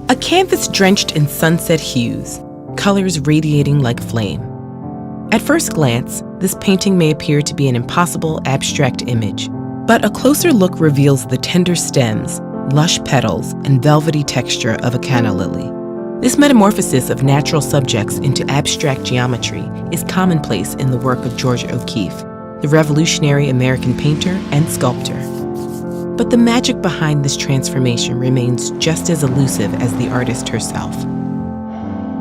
A canvas drenched in sunset hues, colors radiating like flame. At first glance, this painting may appear to be an impossible, abstract image, but a closer look reveals the tender stems, lush petals, and velvety texture of a canna lily. This metamorphosis of natural subjects into abstract geometry is commonplace in the work of George O'Keeffe, the revolutionary American painter and sculptor. But the magic behind this transformation remains just as elusive as the artist herself.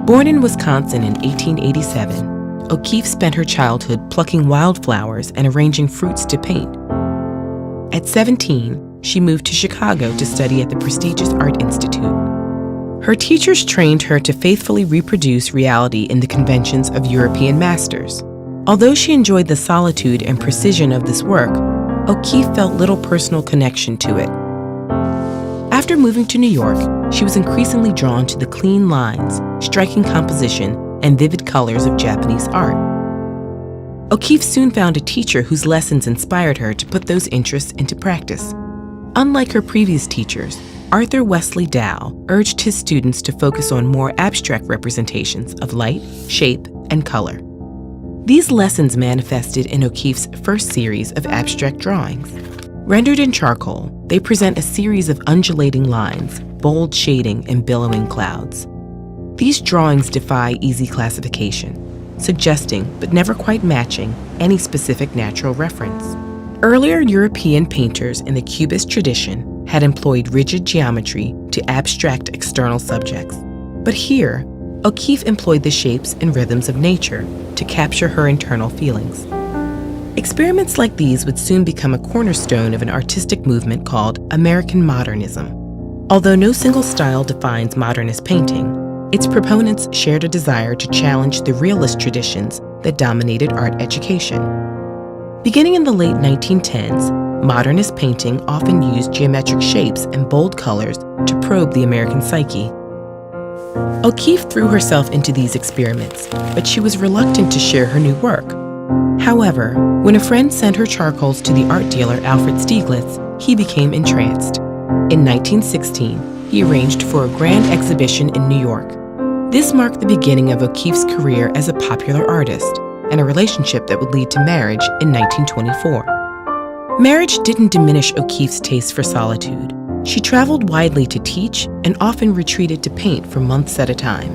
Born in Wisconsin in 1887, O'Keeffe spent her childhood plucking wildflowers and arranging fruits to paint. At 17, she moved to Chicago to study at the prestigious Art Institute. Her teachers trained her to faithfully reproduce reality in the conventions of European masters. Although she enjoyed the solitude and precision of this work, O'Keeffe felt little personal connection to it. After moving to New York, she was increasingly drawn to the clean lines, striking composition, and vivid colors of Japanese art. O'Keeffe soon found a teacher whose lessons inspired her to put those interests into practice. Unlike her previous teachers, Arthur Wesley Dow urged his students to focus on more abstract representations of light, shape, and color. These lessons manifested in O'Keeffe's first series of abstract drawings. Rendered in charcoal, they present a series of undulating lines, bold shading, and billowing clouds. These drawings defy easy classification, suggesting, but never quite matching, any specific natural reference. Earlier European painters in the Cubist tradition had employed rigid geometry to abstract external subjects. But here, O'Keeffe employed the shapes and rhythms of nature to capture her internal feelings. Experiments like these would soon become a cornerstone of an artistic movement called American Modernism. Although no single style defines modernist painting, its proponents shared a desire to challenge the realist traditions that dominated art education. Beginning in the late 1910s, modernist painting often used geometric shapes and bold colors to probe the American psyche. O'Keeffe threw herself into these experiments, but she was reluctant to share her new work. However, when a friend sent her charcoals to the art dealer Alfred Stieglitz, he became entranced. In 1916, he arranged for a grand exhibition in New York. This marked the beginning of O'Keeffe's career as a popular artist, and a relationship that would lead to marriage in 1924. Marriage didn't diminish O'Keeffe's taste for solitude. She traveled widely to teach and often retreated to paint for months at a time.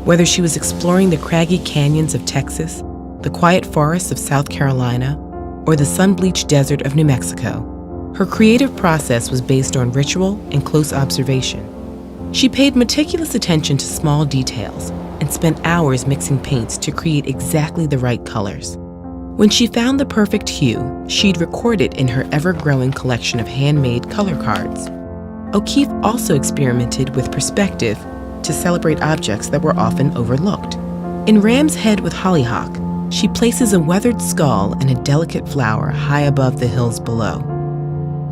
Whether she was exploring the craggy canyons of Texas, the quiet forests of South Carolina, or the sun-bleached desert of New Mexico, her creative process was based on ritual and close observation. She paid meticulous attention to small details and spent hours mixing paints to create exactly the right colors. When she found the perfect hue, she'd record it in her ever-growing collection of handmade color cards. O'Keeffe also experimented with perspective to celebrate objects that were often overlooked. In Ram's Head with Hollyhock, she places a weathered skull and a delicate flower high above the hills below.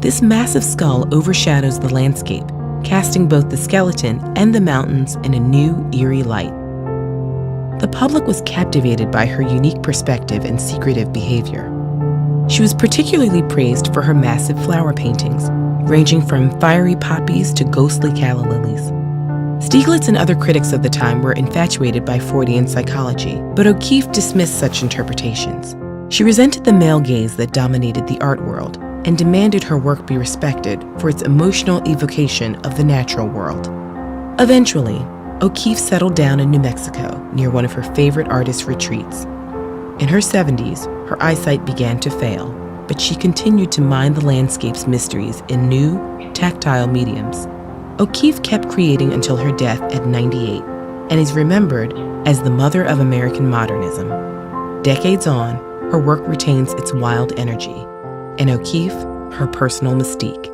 This massive skull overshadows the landscape, casting both the skeleton and the mountains in a new, eerie light. The public was captivated by her unique perspective and secretive behavior. She was particularly praised for her massive flower paintings, ranging from fiery poppies to ghostly calla lilies. Stieglitz and other critics of the time were infatuated by Freudian psychology, but O'Keeffe dismissed such interpretations. She resented the male gaze that dominated the art world and demanded her work be respected for its emotional evocation of the natural world. Eventually, O'Keeffe settled down in New Mexico near one of her favorite artist retreats. In her 70s, her eyesight began to fail, but she continued to mine the landscape's mysteries in new, tactile mediums. O'Keeffe kept creating until her death at 98 and is remembered as the mother of American modernism. Decades on, her work retains its wild energy, and O'Keeffe, her personal mystique.